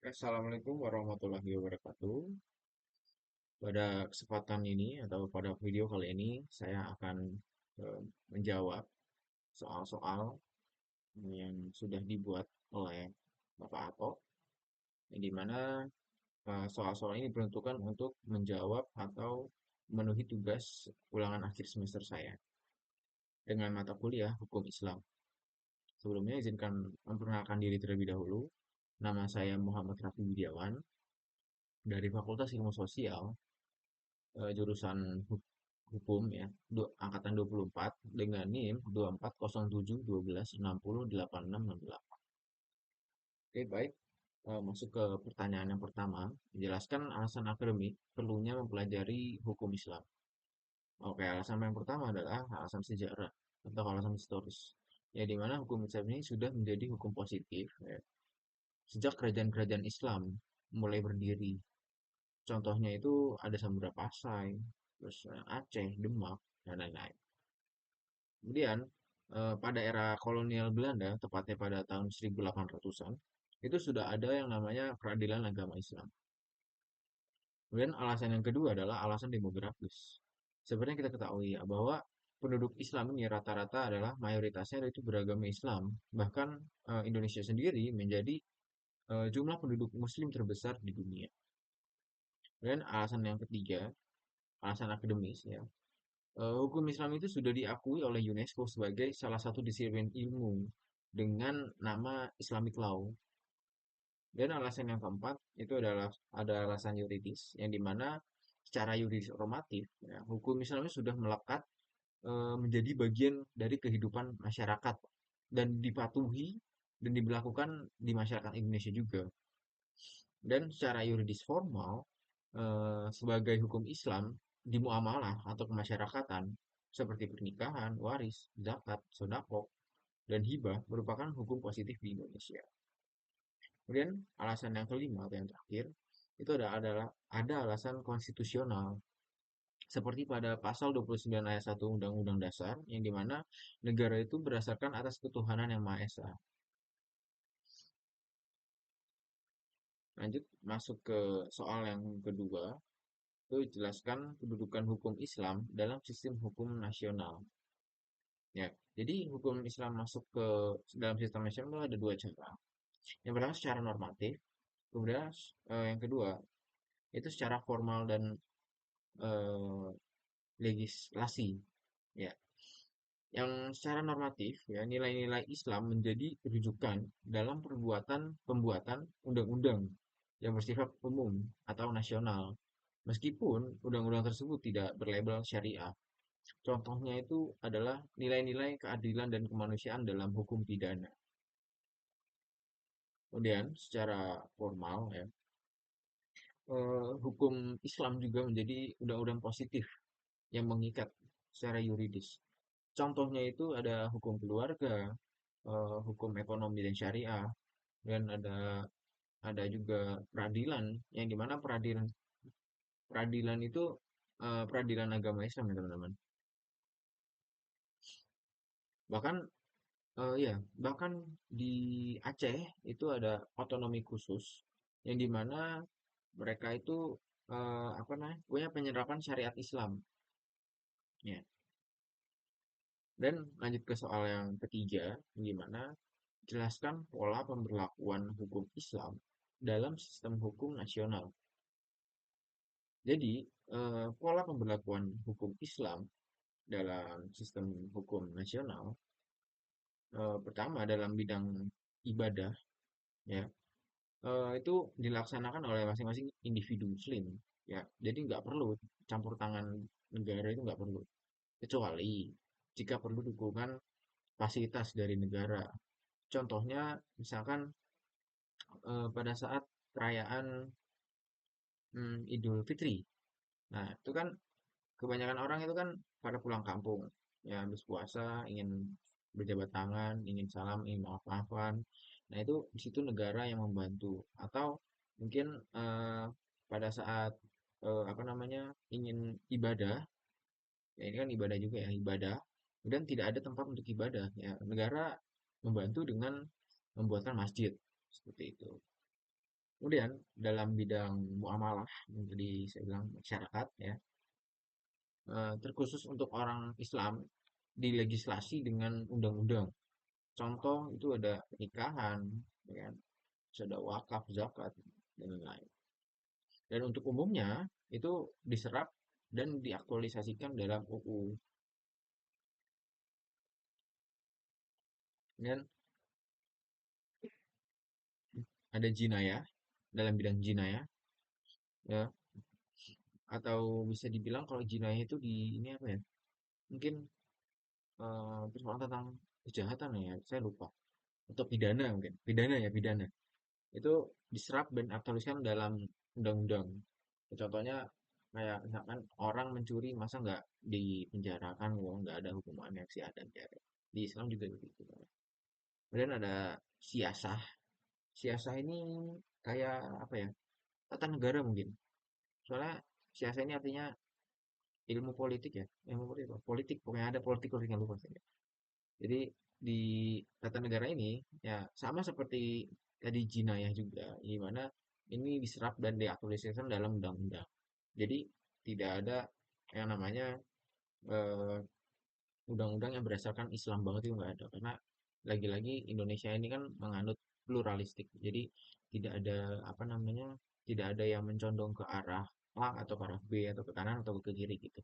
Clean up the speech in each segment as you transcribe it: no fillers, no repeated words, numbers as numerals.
Assalamualaikum warahmatullahi wabarakatuh. Pada kesempatan ini atau pada video kali ini saya akan menjawab soal-soal yang sudah dibuat oleh Bapak Ato, yang dimana soal-soal ini diperuntukkan untuk menjawab atau memenuhi tugas ulangan akhir semester saya dengan mata kuliah Hukum Islam. Sebelumnya izinkan memperkenalkan diri terlebih dahulu. Nama saya Muhammad Rafi Widiawan dari Fakultas Ilmu Sosial, jurusan hukum ya, angkatan 24 dengan NIM 240712608668. Oke, baik. Masuk ke pertanyaan yang pertama. Jelaskan alasan akademik perlunya mempelajari hukum Islam. Oke, alasan yang pertama adalah alasan sejarah atau alasan historis. Ya, di mana hukum Islam ini sudah menjadi hukum positif ya, sejak kerajaan-kerajaan Islam mulai berdiri. Contohnya itu ada Samudra Pasai, terus Aceh, Demak, dan lain-lain. Kemudian, pada era kolonial Belanda, tepatnya pada tahun 1800-an, itu sudah ada yang namanya peradilan agama Islam. Kemudian alasan yang kedua adalah alasan demografis. Sebenarnya kita ketahui ya, bahwa penduduk Islam ini rata-rata adalah mayoritasnya itu beragama Islam. Bahkan Indonesia sendiri menjadi jumlah penduduk Muslim terbesar di dunia. Kemudian alasan yang ketiga, alasan akademis ya. Hukum Islam itu sudah diakui oleh UNESCO sebagai salah satu disiplin ilmu dengan nama Islamic Law. Dan alasan yang keempat itu adalah ada alasan yuridis yang dimana secara yuridis normatif ya, hukum Islam ini sudah melekat menjadi bagian dari kehidupan masyarakat dan dipatuhi dan diberlakukan di masyarakat Indonesia juga. Dan secara yuridis formal sebagai hukum Islam di muamalah atau kemasyarakatan seperti pernikahan, waris, zakat, sedekah, dan hibah merupakan hukum positif di Indonesia. Kemudian alasan yang kelima atau yang terakhir itu adalah ada alasan konstitusional seperti pada pasal 29 ayat 1 Undang-Undang Dasar yang dimana negara itu berdasarkan atas ketuhanan yang Maha Esa. Lanjut masuk ke soal yang kedua, itu jelaskan kedudukan hukum Islam dalam sistem hukum nasional. Ya, jadi hukum Islam masuk ke dalam sistem nasional ada dua cara. Yang pertama secara normatif, kemudian yang kedua itu secara formal dan eh, legislasi. Ya, yang secara normatif ya nilai-nilai Islam menjadi rujukan dalam pembuatan undang-undang yang bersifat umum atau nasional. Meskipun undang-undang tersebut tidak berlabel syariah. Contohnya itu adalah nilai-nilai keadilan dan kemanusiaan dalam hukum pidana. Kemudian secara formal ya, hukum Islam juga menjadi undang-undang positif yang mengikat secara yuridis. Contohnya itu ada hukum keluarga, hukum ekonomi dan syariah, dan ada juga peradilan yang dimana peradilan peradilan itu peradilan agama Islam ya teman-teman. Bahkan ya bahkan di Aceh itu ada otonomi khusus yang dimana mereka itu apa namanya punya penyerapan syariat Islam. Ya. Dan lanjut ke soal yang ketiga, gimana jelaskan pola pemberlakuan hukum Islam dalam sistem hukum nasional. Jadi, pola pemberlakuan hukum Islam dalam sistem hukum nasional, pertama dalam bidang ibadah, ya, itu dilaksanakan oleh masing-masing individu Muslim, ya. Jadi nggak perlu campur tangan negara itu nggak perlu, kecuali jika perlu dukungan fasilitas dari negara. Contohnya, misalkan pada saat perayaan Idul Fitri. Nah, itu kan kebanyakan orang itu kan pada pulang kampung. Ya, habis puasa ingin berjabat tangan, ingin salam, ingin maaf-maafan. Nah, itu di situ negara yang membantu. Atau mungkin pada saat apa namanya ingin ibadah, ya ini kan ibadah juga ya, ibadah. Kemudian tidak ada tempat untuk ibadah. Ya, negara membantu dengan membuatkan masjid seperti itu. Kemudian dalam bidang muamalah yang tadi saya bilang masyarakat ya, terkhusus untuk orang Islam dilegislasi dengan undang-undang. Contoh itu ada pernikahan, ya kan? Terus ada wakaf, zakat, dan lain-lain. Dan untuk umumnya itu diserap dan diaktualisasikan dalam UU. Dan ada jinayah dalam bidang jinayah ya, atau bisa dibilang kalau jinayah itu di ini apa ya? Mungkin persoalan tentang kejahatan ya, saya lupa. Atau pidana mungkin. Pidana ya, pidana. Itu diserap dan aktualisasikan dalam undang-undang. Contohnya kayak misalkan orang mencuri masa nggak dipenjarakan, nggak ada hukuman yang sih ada di Islam juga begitu. Kemudian ada siasah. Siasah ini kayak apa ya? Tata negara mungkin. Soalnya siasah ini artinya ilmu politik ya. Ilmu politik, politik pokoknya ada politik politiknya lupa saya. Jadi di tata negara ini ya sama seperti tadi jinayah juga, di mana ini diserap dan diaktualisasikan dalam undang-undang. Jadi tidak ada yang namanya eh, undang-undang yang berdasarkan Islam banget itu nggak ada, karena lagi-lagi Indonesia ini kan menganut pluralistik. Jadi tidak ada apa namanya, tidak ada yang mencondong ke arah A atau ke arah B atau ke kanan atau ke kiri gitu.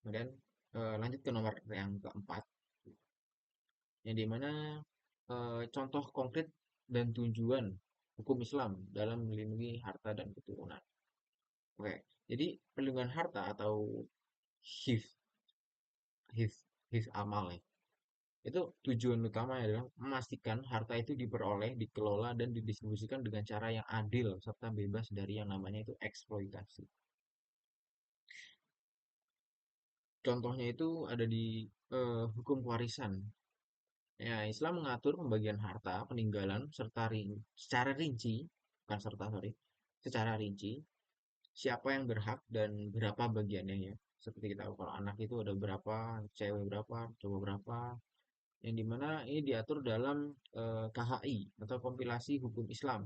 Kemudian lanjut ke nomor yang keempat, yang dimana contoh konkret dan tujuan hukum Islam dalam melindungi harta dan keturunan. Oke, jadi perlindungan harta atau hif, hif, hif amal ya. Itu tujuan utamanya adalah memastikan harta itu diperoleh, dikelola, dan didistribusikan dengan cara yang adil serta bebas dari yang namanya itu eksploitasi. Contohnya itu ada di hukum warisan. Ya, Islam mengatur pembagian harta peninggalan secara rinci, bukan serta sorry, secara rinci, siapa yang berhak dan berapa bagiannya ya. Seperti kita tahu kalau anak itu ada berapa, cewek berapa, cowok berapa, yang dimana ini diatur dalam KHI atau kompilasi hukum Islam.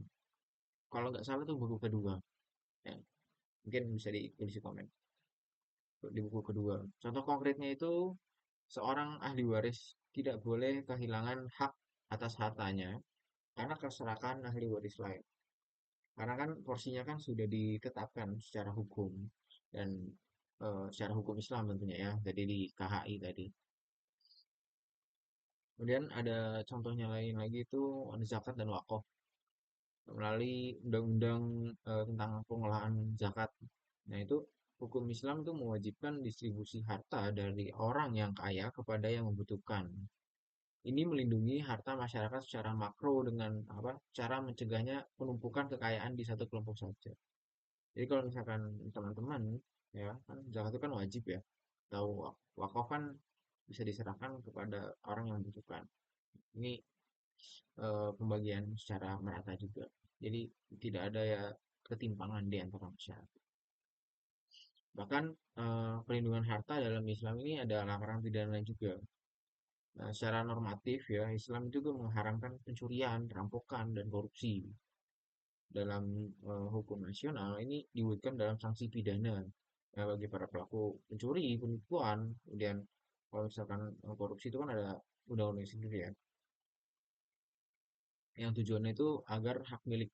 Kalau nggak salah itu buku kedua. Ya, mungkin bisa ditulis di komen di buku kedua. Contoh konkretnya itu seorang ahli waris tidak boleh kehilangan hak atas hartanya karena keserakahan ahli waris lain. Karena kan porsinya kan sudah ditetapkan secara hukum dan secara hukum Islam tentunya ya, jadi di KHI tadi. Kemudian ada contohnya lain lagi itu ada zakat dan wakaf melalui undang-undang tentang pengelolaan zakat. Nah, itu hukum Islam itu mewajibkan distribusi harta dari orang yang kaya kepada yang membutuhkan. Ini melindungi harta masyarakat secara makro dengan apa? Cara mencegahnya penumpukan kekayaan di satu kelompok saja. Jadi kalau misalkan teman-teman ya kan zakat itu kan wajib ya. Tahu wakaf kan bisa diserahkan kepada orang yang membutuhkan. Ini pembagian secara merata juga. Jadi tidak ada ya ketimpangan di antara masyarakat. Bahkan perlindungan harta dalam Islam ini ada larangan pidana juga. Nah, secara normatif ya, Islam juga mengharamkan pencurian, perampokan, dan korupsi. Dalam hukum nasional ini diwujudkan dalam sanksi pidana ya, bagi para pelaku pencuri, penipuan, kemudian kalau misalkan korupsi itu kan ada undang-undang sendiri ya, yang tujuannya itu agar hak milik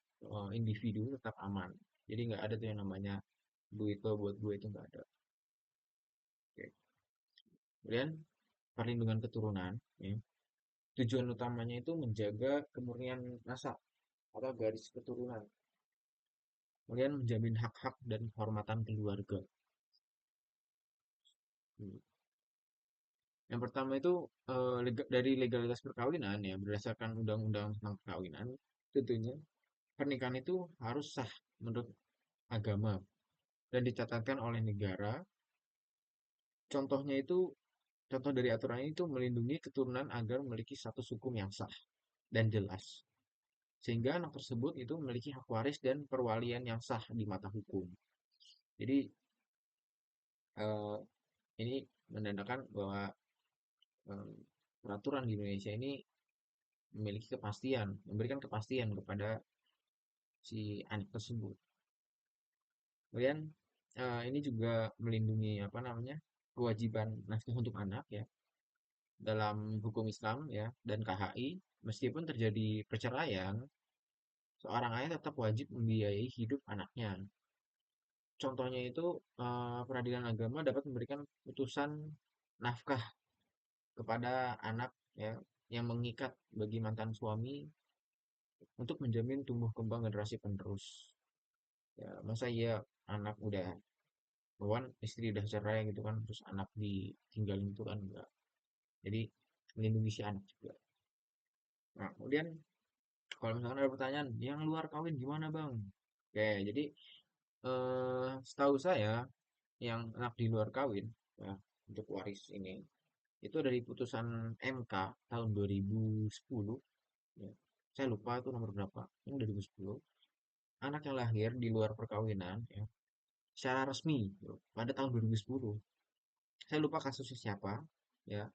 individu tetap aman. Jadi nggak ada tuh yang namanya duit lo buat gue itu nggak ada. Oke. Kemudian perlindungan keturunan, ya. Tujuan utamanya itu menjaga kemurnian nasab atau garis keturunan. Kemudian menjamin hak-hak dan kehormatan keluarga. Hmm. Yang pertama itu dari legalitas perkawinan ya berdasarkan undang-undang tentang perkawinan. Tentunya pernikahan itu harus sah menurut agama dan dicatatkan oleh negara. Contohnya itu contoh dari aturan itu melindungi keturunan agar memiliki status hukum yang sah dan jelas. Sehingga anak tersebut itu memiliki hak waris dan perwalian yang sah di mata hukum. Jadi eh, ini menandakan bahwa eh, peraturan di Indonesia ini memiliki kepastian, memberikan kepastian kepada si anak tersebut. Kemudian ini juga melindungi apa namanya kewajiban nafkah untuk anak ya dalam hukum Islam ya dan KHI meskipun terjadi perceraian seorang ayah tetap wajib membiayai hidup anaknya. Contohnya itu peradilan agama dapat memberikan putusan nafkah kepada anak ya yang mengikat bagi mantan suami untuk menjamin tumbuh kembang generasi penerus. Ya, masa iya anak udah kawan istri udah cerai gitu kan terus anak ditinggalin itu kan enggak. Jadi melindungi si anak juga. Nah, kemudian kalau misalkan ada pertanyaan, yang luar kawin gimana bang? Oke, jadi setahu saya yang anak di luar kawin ya untuk waris ini itu dari putusan MK tahun 2010 ya. Saya lupa itu nomor berapa. Ini 2010. Anak yang lahir di luar perkawinan ya secara resmi gitu, pada tahun 2010. Saya lupa kasusnya siapa ya.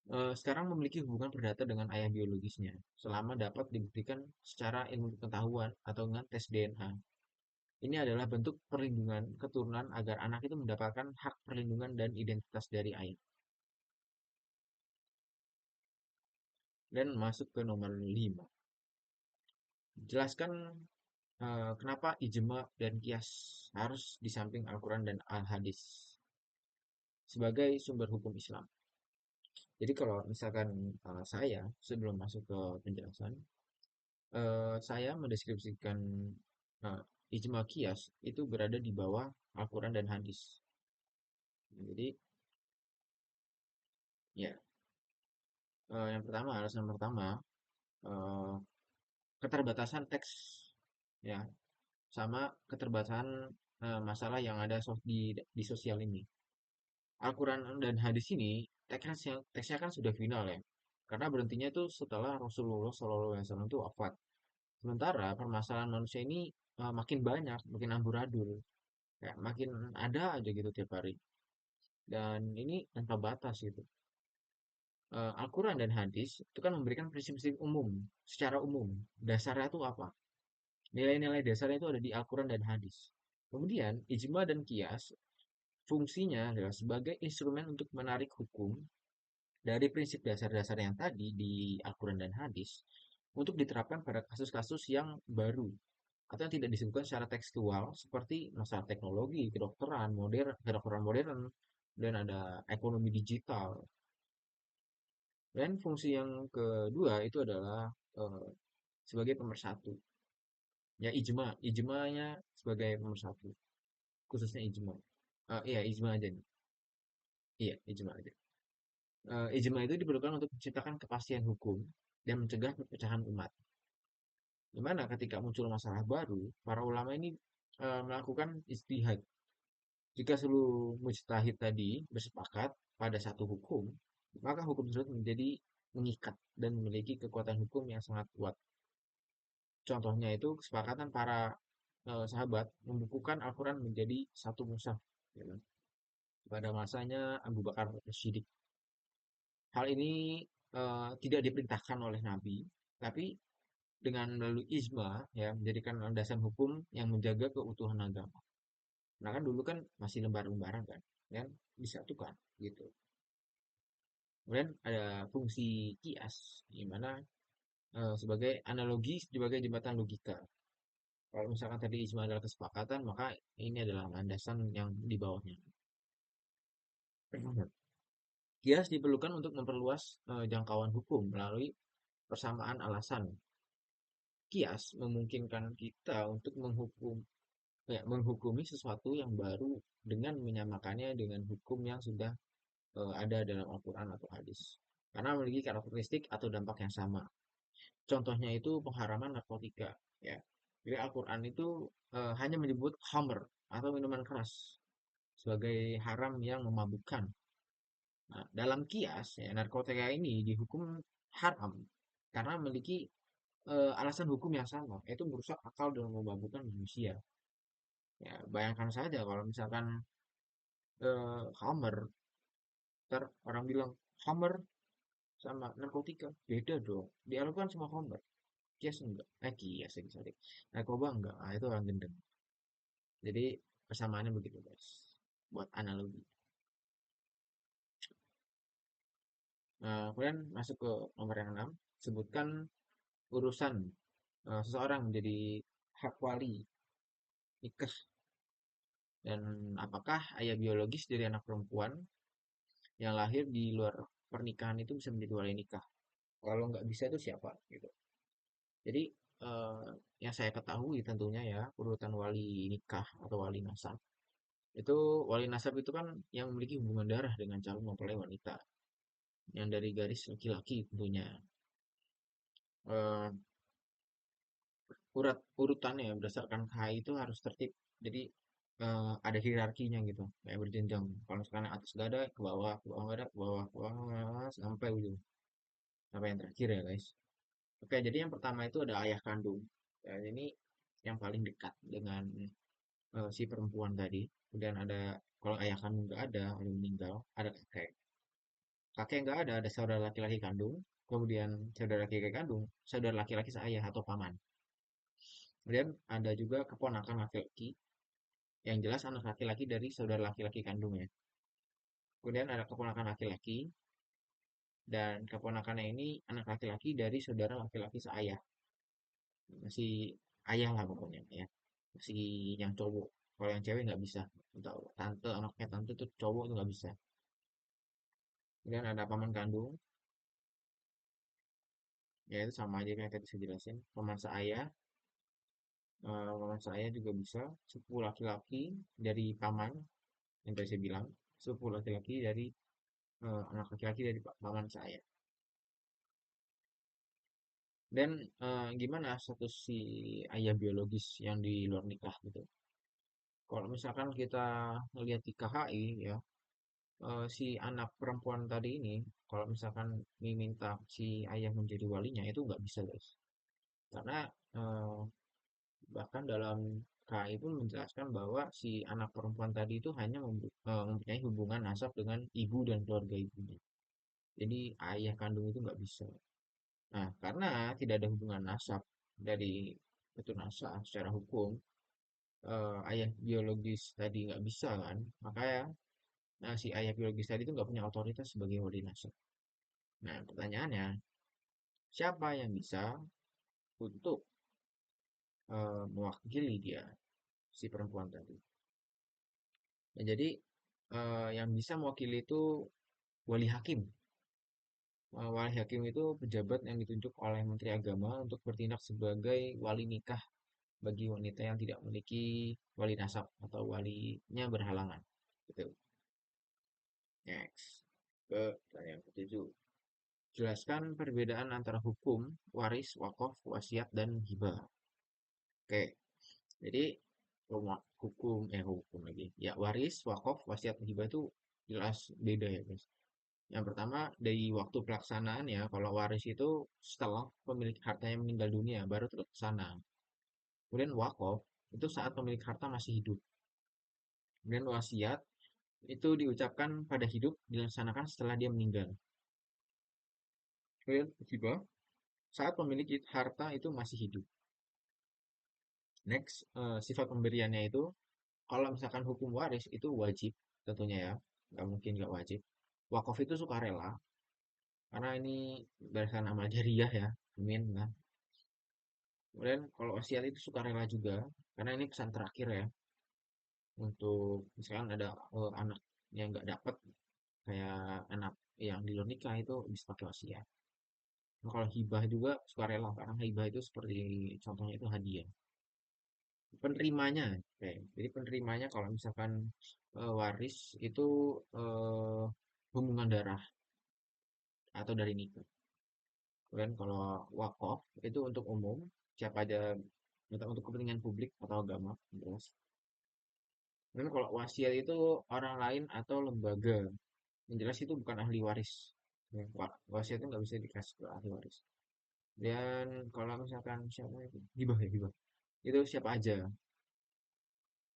Sekarang memiliki hubungan perdata dengan ayah biologisnya selama dapat dibuktikan secara ilmu pengetahuan atau dengan tes DNA. Ini adalah bentuk perlindungan keturunan agar anak itu mendapatkan hak perlindungan dan identitas dari ayah. Dan masuk ke nomor 5. Jelaskan kenapa ijma dan kias harus di samping Al-Quran dan Al-Hadis sebagai sumber hukum Islam. Jadi kalau misalkan saya sebelum masuk ke penjelasan, saya mendeskripsikan uh, ijma kias itu berada di bawah Al-Quran dan Hadis. Jadi ya yang pertama alasan pertama eh, keterbatasan teks ya sama keterbatasan masalah yang ada di sosial ini. Al-Quran dan hadis ini teksnya kan sudah final ya. Karena berhentinya itu setelah Rasulullah SAW itu wafat. Sementara permasalahan manusia ini makin banyak, makin amburadul. Kayak makin ada aja gitu tiap hari. Dan ini tanpa batas gitu. Al-Quran dan hadis itu kan memberikan prinsip-prinsip umum, secara umum. Dasarnya itu apa? Nilai-nilai dasarnya itu ada di Al-Quran dan hadis. Kemudian, ijma dan kias fungsinya adalah sebagai instrumen untuk menarik hukum dari prinsip dasar-dasar yang tadi di Al-Quran dan hadis untuk diterapkan pada kasus-kasus yang baru atau yang tidak disebutkan secara tekstual seperti masalah teknologi, kedokteran modern, dan ada ekonomi digital. Dan fungsi yang kedua itu adalah eh, sebagai pemersatu. Ya ijmanya sebagai pemersatu, khususnya ijma. Iya ijma aja nih. Iya ijma aja. Ijma itu diperlukan untuk menciptakan kepastian hukum dan mencegah perpecahan umat. Di mana ketika muncul masalah baru, para ulama ini melakukan istihad. Jika seluruh mujtahid tadi bersepakat pada satu hukum, maka hukum tersebut menjadi mengikat dan memiliki kekuatan hukum yang sangat kuat. Contohnya itu kesepakatan para sahabat membukukan Al-Quran menjadi satu mushaf ya kan, pada masanya Abu Bakar Siddiq. Hal ini tidak diperintahkan oleh Nabi, tapi dengan melalui ijma ya menjadikan landasan hukum yang menjaga keutuhan agama. Nah kan dulu kan masih lembar-lembaran kan, yang disatukan gitu. Kemudian ada fungsi kias, di mana sebagai analogi sebagai jembatan logika. Kalau misalkan tadi ijma adalah kesepakatan, maka ini adalah landasan yang di bawahnya. Kias diperlukan untuk memperluas jangkauan hukum melalui persamaan alasan. Kias memungkinkan kita untuk menghukumi sesuatu yang baru dengan menyamakannya dengan hukum yang sudah ada dalam Al-Quran atau hadis. Karena memiliki karakteristik atau dampak yang sama. Contohnya itu pengharaman narkotika. Ya. Jadi Al-Quran itu hanya menyebut khamr atau minuman keras sebagai haram yang memabukkan. Nah, dalam kias, ya, narkotika ini dihukum haram karena memiliki alasan hukum yang sama, yaitu merusak akal dan memabukkan manusia. Ya, bayangkan saja kalau misalkan Hammer, ntar orang bilang Hammer sama narkotika beda dong. Dialog kan semua Hammer. Kias enggak. Kias lagi, sorry. Narkoba enggak. Ah, itu orang gendeng. Jadi persamaannya begitu guys. Buat analogi. Kemudian masuk ke nomor yang 6. Sebutkan urusan seseorang menjadi hak wali nikah, dan apakah ayah biologis dari anak perempuan yang lahir di luar pernikahan itu bisa menjadi wali nikah. Kalau nggak bisa itu siapa gitu. Jadi eh, yang saya ketahui tentunya ya, urutan wali nikah atau wali nasab. Itu wali nasab itu kan yang memiliki hubungan darah dengan calon mempelai wanita yang dari garis laki-laki tentunya. Eh, urutannya berdasarkan KHI itu harus tertib. Jadi ada hierarkinya gitu, kayak berjenjang. Kalau misalkan yang atas gak ada, ke bawah nggak ada, ke bawah, sampai ujung, sampai yang terakhir ya guys. Oke, jadi yang pertama itu ada ayah kandung. Ya, ini yang paling dekat dengan si perempuan tadi. Kemudian ada, kalau ayah kandung nggak ada meninggal, ada kakek. Kakek nggak ada saudara laki-laki kandung. Kemudian saudara laki-laki kandung, saudara laki-laki seayah atau paman. Kemudian ada juga keponakan laki-laki, yang jelas anak laki-laki dari saudara laki-laki kandungnya. Kemudian ada keponakan laki-laki, dan keponakannya ini anak laki-laki dari saudara laki-laki seayah. Masih ayah lah pokoknya ya. Masih yang cowok. Kalau yang cewek nggak bisa. Atau tante, anaknya tante tuh cowok tuh nggak bisa. Kemudian ada paman kandung. Ya itu sama aja kayak tadi saya jelasin. Paman seayah. Paman seayah juga bisa. Sepupu laki-laki dari paman. Yang tadi saya bilang. Sepupu laki-laki dari anak laki-laki dari paman seayah. Dan gimana status si ayah biologis yang di luar nikah gitu. Kalau misalkan kita ngelihat di KHI ya, si anak perempuan tadi ini, kalau misalkan diminta si ayah menjadi walinya itu nggak bisa guys. Karena eh, bahkan dalam KHI pun menjelaskan bahwa si anak perempuan tadi itu hanya mempunyai hubungan nasab dengan ibu dan keluarga ibunya. Jadi ayah kandung itu nggak bisa. Nah, karena tidak ada hubungan nasab dari petunasa secara hukum, ayah biologis tadi nggak bisa kan, makanya si ayah biologis tadi itu nggak punya otoritas sebagai wali nasab. Nah, pertanyaannya, siapa yang bisa untuk mewakili dia, si perempuan tadi? Nah, jadi yang bisa mewakili itu wali hakim. Wali hakim itu pejabat yang ditunjuk oleh Menteri Agama untuk bertindak sebagai wali nikah bagi wanita yang tidak memiliki wali nasab atau walinya berhalangan. Gitu. Next. Ke pertanyaan ketujuh. Jelaskan perbedaan antara hukum, waris, wakaf, wasiat, dan hibah. Oke, jadi hukum lagi. Ya, waris, wakaf, wasiat, dan hibah itu jelas beda ya guys. Yang pertama dari waktu pelaksanaan ya, kalau waris itu setelah pemilik hartanya meninggal dunia baru terlaksana. Kemudian wakaf itu saat pemilik harta masih hidup. Kemudian wasiat itu diucapkan pada hidup, dilaksanakan setelah dia meninggal. Kemudian hibah saat pemilik harta itu masih hidup. Next, sifat pemberiannya itu, kalau misalkan hukum waris itu wajib, tentunya ya, nggak mungkin nggak wajib. Wakaf itu sukarela, karena ini berdasarkan amal jariah ya, amin lah. Kemudian kalau wasiat itu sukarela juga, karena ini pesan terakhir ya, untuk misalkan ada anak yang nggak dapat, kayak anak yang di luar nikah itu bisa pakai wasiat. Nah, kalau hibah juga sukarela, karena hibah itu seperti contohnya itu hadiah. Penerimanya, oke. Jadi penerimanya kalau misalkan waris itu eh, hubungan darah atau dari nikah. Kemudian kalau wakaf itu untuk umum, siapa aja untuk kepentingan publik atau agama, jelas. Kemudian kalau wasiat itu orang lain atau lembaga, yang jelas itu bukan ahli waris. Ya, wasiat itu nggak bisa dikasih ke ahli waris. Dan kalau misalkan siapa itu hibah ya hibah, itu siapa aja.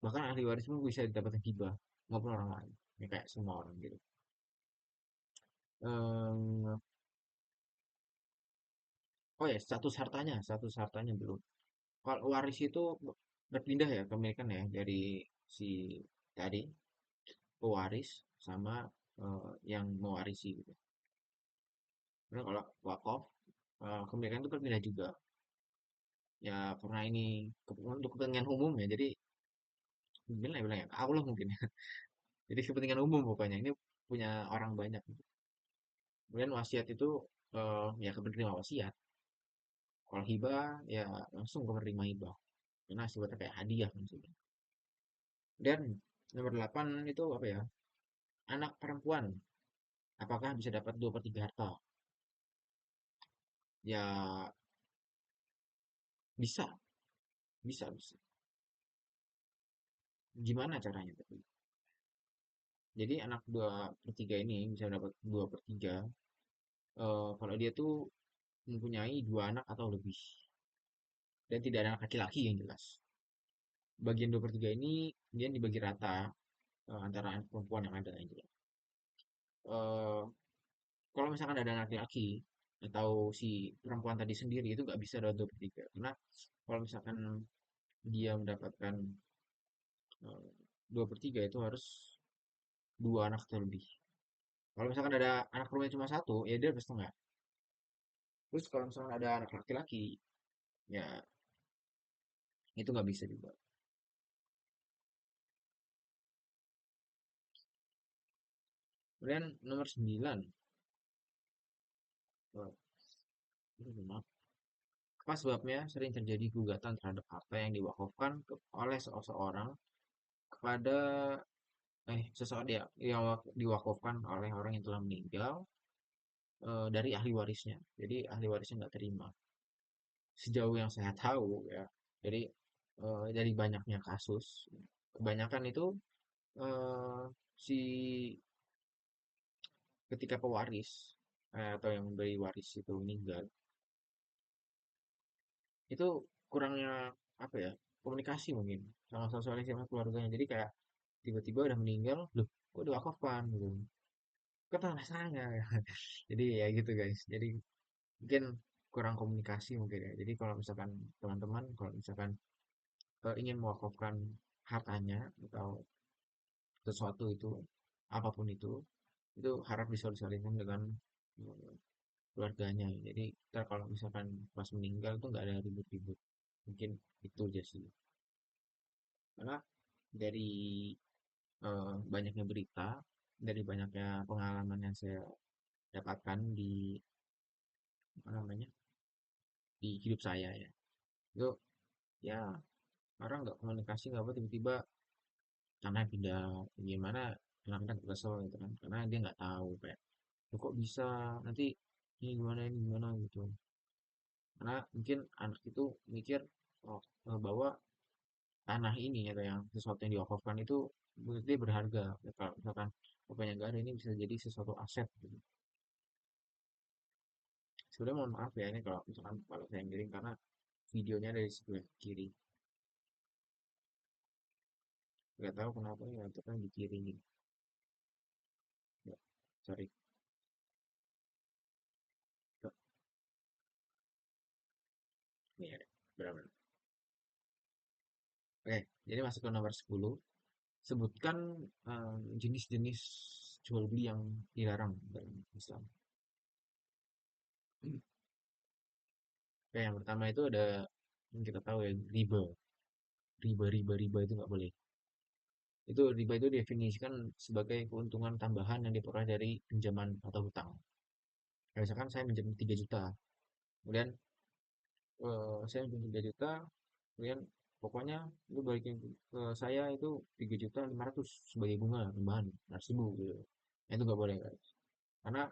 Bahkan ahli waris pun bisa didapatkan hibah maupun orang lain. Ya, kayak semua orang gitu. Em, Oh ya, status hartanya belum. Kalau waris itu berpindah ya kepemilikan ya dari si tadi pewaris sama yang mewarisi gitu. Karena kalau wakaf kepemilikan itu berpindah juga. Ya karena ini untuk kepentingan umum ya. Jadi bilang ya, Allah mungkin. Jadi kepentingan umum pokoknya. Ini punya orang banyak. Kemudian wasiat itu ya ke penerima wasiat. Kalau hibah ya langsung ke penerima hibah. Karena sifatnya kayak hadiah kan sebenarnya. Dan nomor 8 itu apa ya? Anak perempuan. Apakah bisa dapat 2/3 harta? Ya bisa, bisa. Gimana caranya tapi? Jadi anak 2/3 ini bisa dapat 2/3 kalau dia tuh mempunyai 2 anak atau lebih. Dan tidak ada anak laki-laki yang jelas. Bagian 2/3 ini dia dibagi rata antara anak perempuan yang ada yang jelas. Eh, Kalau misalkan ada anak laki-laki atau si perempuan tadi sendiri itu nggak bisa dapat 2/3. Karena kalau misalkan dia mendapatkan 2/3 itu harus 2 anak atau lebih. Kalau misalkan ada anak perempuan cuma satu, ya dia harus setengah. Terus kalau misalkan ada anak laki-laki, ya itu nggak bisa juga. Kemudian nomor 9, oh, apa sebabnya sering terjadi gugatan terhadap harta yang diwakafkan oleh seseorang kepada seseorang dia yang diwakafkan oleh orang yang telah meninggal dari ahli warisnya. Jadi ahli warisnya nggak terima. Sejauh yang saya tahu ya, jadi dari banyaknya kasus, kebanyakan itu eh, si ketika pewaris atau yang memberi waris itu meninggal, itu kurangnya apa ya komunikasi mungkin sama sosialisasi sama keluarganya. Jadi kayak tiba-tiba udah meninggal, loh kok diwakafkan gitu. Kok tanah saya ya. Jadi ya gitu guys. Jadi mungkin kurang komunikasi mungkin ya. Jadi kalau misalkan teman-teman kalau misalkan ingin mewakafkan hartanya atau sesuatu itu apapun itu harap disosialisasikan dengan eh, keluarganya. Jadi kita kalau misalkan pas meninggal tuh nggak ada ribut-ribut. Mungkin itu aja sih. Karena dari banyaknya berita, dari banyaknya pengalaman yang saya dapatkan di apa namanya di hidup saya ya, itu ya orang nggak komunikasi nggak apa tiba-tiba karena pindah gimana anak-anak kesel gitu kan karena dia nggak tahu kayak "Loh, kok bisa nanti ini gimana gitu karena mungkin anak itu mikir oh, bahwa tanah ini atau yang sesuatu yang diwakafkan itu menurut dia berharga. Ya, kalau misalkan bapaknya nggak ada ini bisa jadi sesuatu aset gitu. Sebenarnya mohon maaf ya ini kalau misalkan kalau saya miring karena videonya dari sebelah kiri. Nggak tahu kenapa ya kan di kiri nih. Ya, sorry. Tuh, ini ada. Berapa? Oke, jadi masuk ke nomor 10. Sebutkan jenis-jenis jual beli yang dilarang dalam Islam. Oke, yang pertama itu ada yang kita tahu ya riba. Riba itu nggak boleh. Itu riba itu definisikan sebagai keuntungan tambahan yang diperoleh dari pinjaman atau hutang. Kayak misalkan saya minjem 3 juta, kemudian saya minjem 3 juta, kemudian pokoknya lu balikin ke saya itu 3.500.000 sebagai bunga tambahan 100.000 gitu. Nah, itu nggak boleh guys. Karena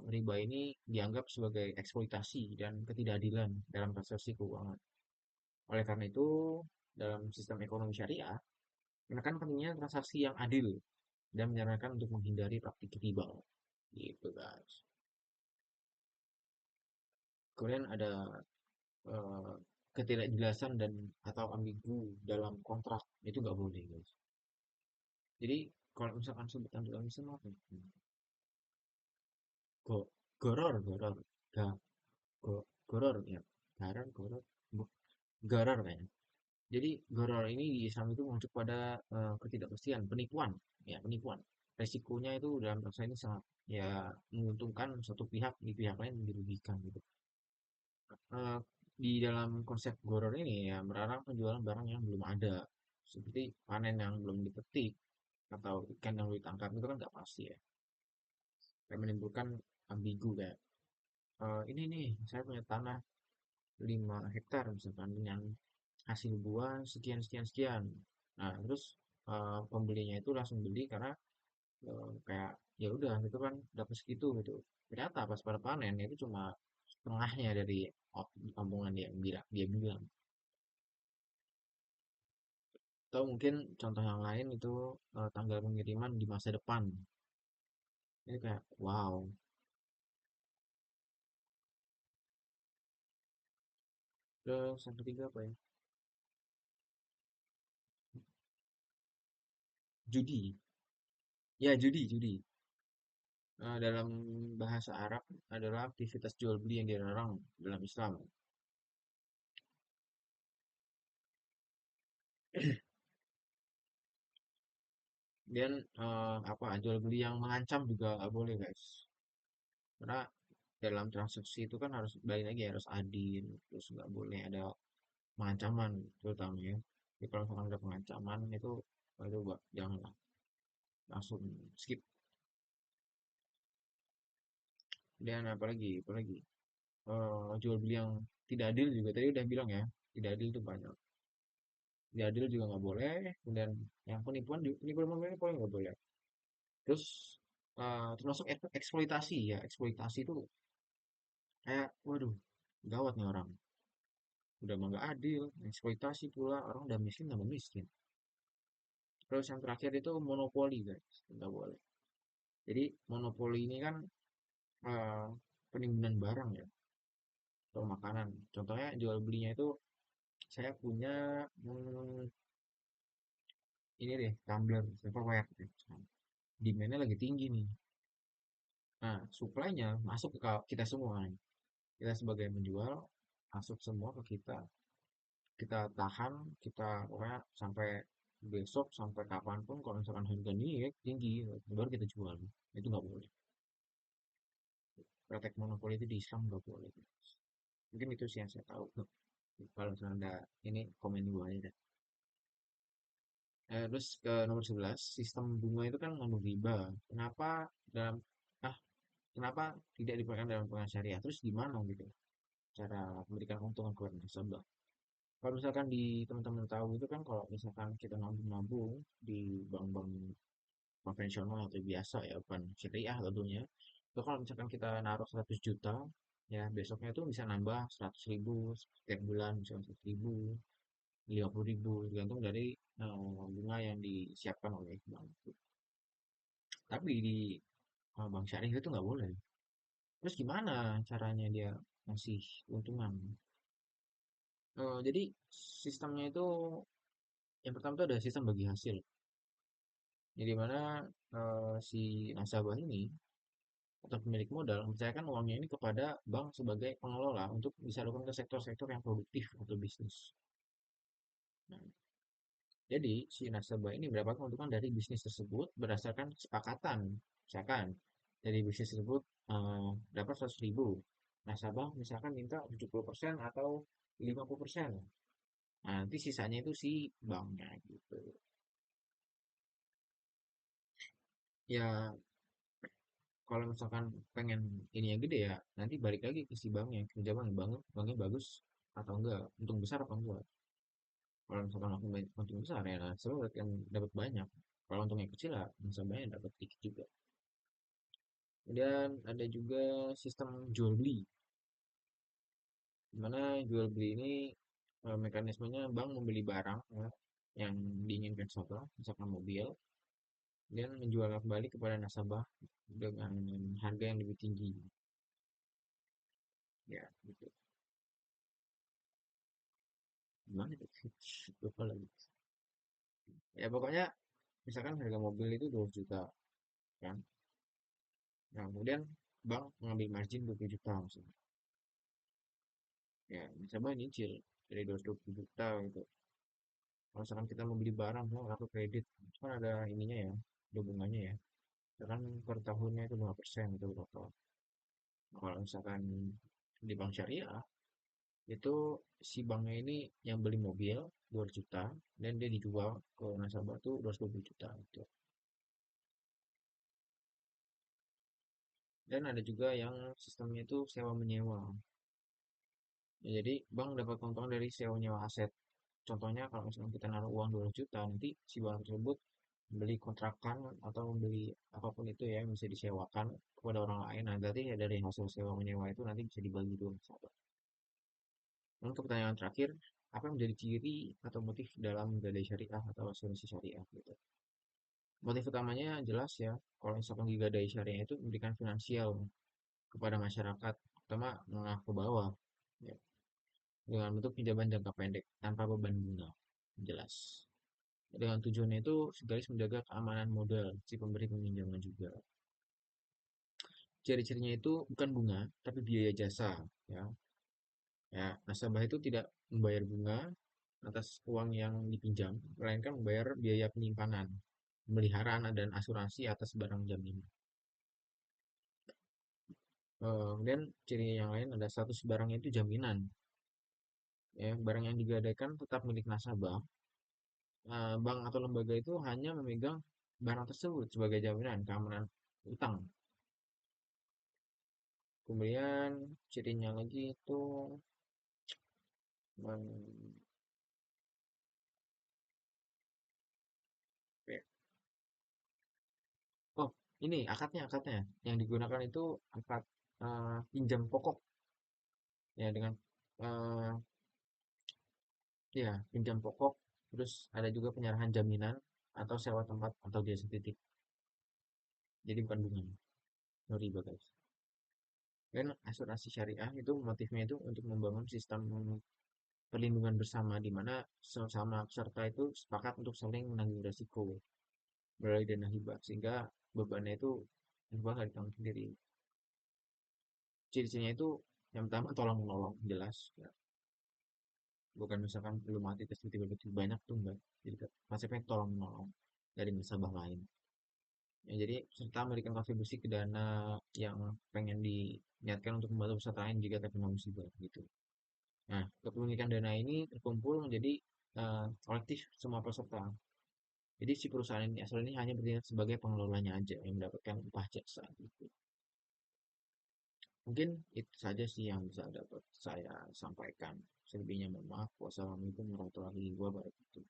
riba ini dianggap sebagai eksploitasi dan ketidakadilan dalam transaksi keuangan. Oleh karena itu, dalam sistem ekonomi syariah, menekan pentingnya transaksi yang adil dan menyarankan untuk menghindari praktik riba. Gitu guys. Kemudian ada eh, ketidakjelasan dan atau ambigu dalam kontrak itu nggak boleh guys. Jadi kalau misalkan sebutan dalam Islam apa? Go, goror, goror, ga, go, Goror ya, garar, goror, garar kayaknya. Jadi goror ini di Islam itu menunjuk pada ketidakpastian, penipuan, ya penipuan. Resikonya itu dalam bahasa ini sangat ya menguntungkan satu pihak, di pihak lain dirugikan gitu. Eh, di dalam konsep goror ini ya melarang penjualan barang yang belum ada, seperti panen yang belum dipetik atau ikan yang belum ditangkap itu kan nggak pasti ya, kayak menimbulkan ambigu kayak ini nih saya punya tanah 5 hektar misalkan dengan hasil buah sekian sekian sekian. Nah, terus pembelinya itu langsung beli karena kayak ya udah itu kan dapat segitu gitu. Ternyata pas pada panen itu cuma setengahnya dari omongan dia bilang. Atau mungkin contoh yang lain itu tanggal pengiriman di masa depan. Ini kayak wow. Terus yang ketiga apa ya? Judi. Ya, judi. Dalam bahasa Arab adalah aktivitas jual beli yang dilarang dalam Islam. Dan apa jual beli yang mengancam juga nggak boleh guys. Karena dalam transaksi itu kan harus balik lagi harus adil, terus nggak boleh ada pengancaman terutama ya. Jadi kalau misalkan ada pengancaman itu janganlah langsung skip. Dan apalagi jual beli yang tidak adil juga tadi udah bilang ya, tidak adil itu banyak. Tidak adil juga nggak boleh. Dan yang penipuan penipuan boleh nggak boleh. Terus termasuk eksploitasi ya, eksploitasi itu kayak waduh gawat nih orang. Udah mah nggak adil, eksploitasi pula orang udah miskin tambah miskin. Terus yang terakhir itu monopoli guys, nggak boleh. Jadi monopoli ini kan eh, penimbunan barang ya, atau makanan. Contohnya jual belinya itu saya punya ini deh tumbler silverware gitu. Demandnya lagi tinggi nih. Nah, supply-nya masuk ke kita semua nih. Kita sebagai penjual masuk semua ke kita. Kita tahan, kita pokoknya sampai besok sampai kapanpun kalau misalkan harga ini ya, tinggi baru kita jual. Itu nggak boleh. Praktek monopoli itu di Islam nggak boleh. Mungkin itu sih yang saya tahu. Kalau misalnya ada ini komen dulu aja deh. Terus ke nomor 11 sistem bunga itu kan mengandung riba. Kenapa dalam ah kenapa tidak dipakai dalam pengacara syariah? Terus gimana gitu cara memberikan keuntungan kepada nasabah? Kalau misalkan di teman-teman tahu itu kan kalau misalkan kita nabung-nabung di bank-bank konvensional atau biasa ya bukan syariah tentunya itu kalau misalkan kita naruh 100 juta ya besoknya itu bisa nambah 100.000 setiap bulan misalkan 100.000 50.000 tergantung dari bunga yang disiapkan oleh bank tapi di bank syariah itu nggak boleh terus gimana caranya dia ngasih keuntungan. Jadi sistemnya itu yang pertama itu ada sistem bagi hasil. Jadi mana si nasabah ini atau pemilik modal mempercayakan uangnya ini kepada bank sebagai pengelola untuk disalurkan ke sektor-sektor yang produktif atau bisnis. Nah, jadi si nasabah ini mendapatkan keuntungan dari bisnis tersebut berdasarkan kesepakatan. Misalkan dari bisnis tersebut dapat 100.000, nasabah misalkan minta 70% atau 50%. Nah, nanti sisanya itu si banknya gitu. Ya kalau misalkan pengen ini yang gede ya nanti balik lagi ke si banknya kerja banknya bagus atau enggak untung besar apa enggak. Kalau misalkan untung besar ya nasabah kan dapat banyak. Kalau untungnya kecil ya nasabahnya dapat dikit juga. Kemudian ada juga sistem jual beli dimana jual beli ini mekanismenya bank membeli barang ya, yang diinginkan nasabah misalkan mobil dan menjualnya kembali kepada nasabah dengan harga yang lebih tinggi ya gitu. Gimana tuh? Lupa lagi. Ya pokoknya misalkan harga mobil itu 20 juta kan. Nah, kemudian bank mengambil margin 20 juta misalnya. Ya, nasabah nyicil dari 220 juta gitu. Kalau misalkan kita mau beli barang ya, kartu kredit, itu kan ada ininya ya, ada bunganya ya. Misalkan per tahunnya itu 5% itu berapa. Nah, kalau misalkan di bank syariah, itu si banknya ini yang beli mobil 200 juta, dan dia dijual ke nasabah tuh 220 juta gitu. Dan ada juga yang sistemnya itu sewa menyewa. Ya, jadi bank dapat keuntungan dari sewa nyewa aset. Contohnya kalau misalnya kita naruh uang 200 juta, nanti si bank tersebut membeli kontrakan atau membeli apapun itu ya yang bisa disewakan kepada orang lain. Nah, nanti ya dari hasil sewa menyewa itu nanti bisa dibagi dua sahabat. Dan ke pertanyaan terakhir, apa yang menjadi ciri atau motif dalam gadai syariah atau asuransi syariah gitu. Motif utamanya jelas ya, kalau misalkan di gadai syariah itu memberikan finansial kepada masyarakat, terutama menengah ke bawah, ya, dengan bentuk pinjaman jangka pendek tanpa beban bunga. Jelas. Dengan tujuannya itu sekaligus menjaga keamanan modal si pemberi peminjaman juga. Ciri-cirinya itu bukan bunga, tapi biaya jasa. Ya, ya, nasabah itu tidak membayar bunga atas uang yang dipinjam, melainkan membayar biaya penyimpanan, pemeliharaan dan asuransi atas barang jaminan. Kemudian ciri yang lain ada status barangnya itu jaminan. Ya, barang yang digadaikan tetap milik nasabah. Bank atau lembaga itu hanya memegang barang tersebut sebagai jaminan keamanan utang. Kemudian cirinya lagi itu oh, ini akadnya yang digunakan itu akad pinjam pokok ya dengan eh, ya pinjam pokok, terus ada juga penyerahan jaminan atau sewa tempat atau jasa titik. Jadi bukan bunga. No riba guys. Dan asuransi syariah itu motifnya itu untuk membangun sistem perlindungan bersama di mana sesama peserta itu sepakat untuk saling menanggung resiko melalui dana hibah sehingga bebannya itu hibah nggak ditanggung sendiri. Ciri-cirinya itu yang pertama tolong menolong jelas ya. Bukan misalkan lu mati terus tiba-tiba banyak tuh enggak. Jadi konsepnya tolong menolong dari nasabah lain. Ya, jadi serta memberikan kontribusi ke dana yang pengen diniatkan untuk membantu peserta lain jika terkena musibah gitu. Nah, kepemilikan dana ini terkumpul menjadi kolektif semua peserta. Jadi si perusahaan ini asal ini hanya bertindak sebagai pengelolanya aja yang mendapatkan upah jasa gitu. Mungkin itu saja sih yang bisa dapat saya sampaikan. Selebihnya mohon maaf. Wassalamualaikum warahmatullahi wabarakatuh.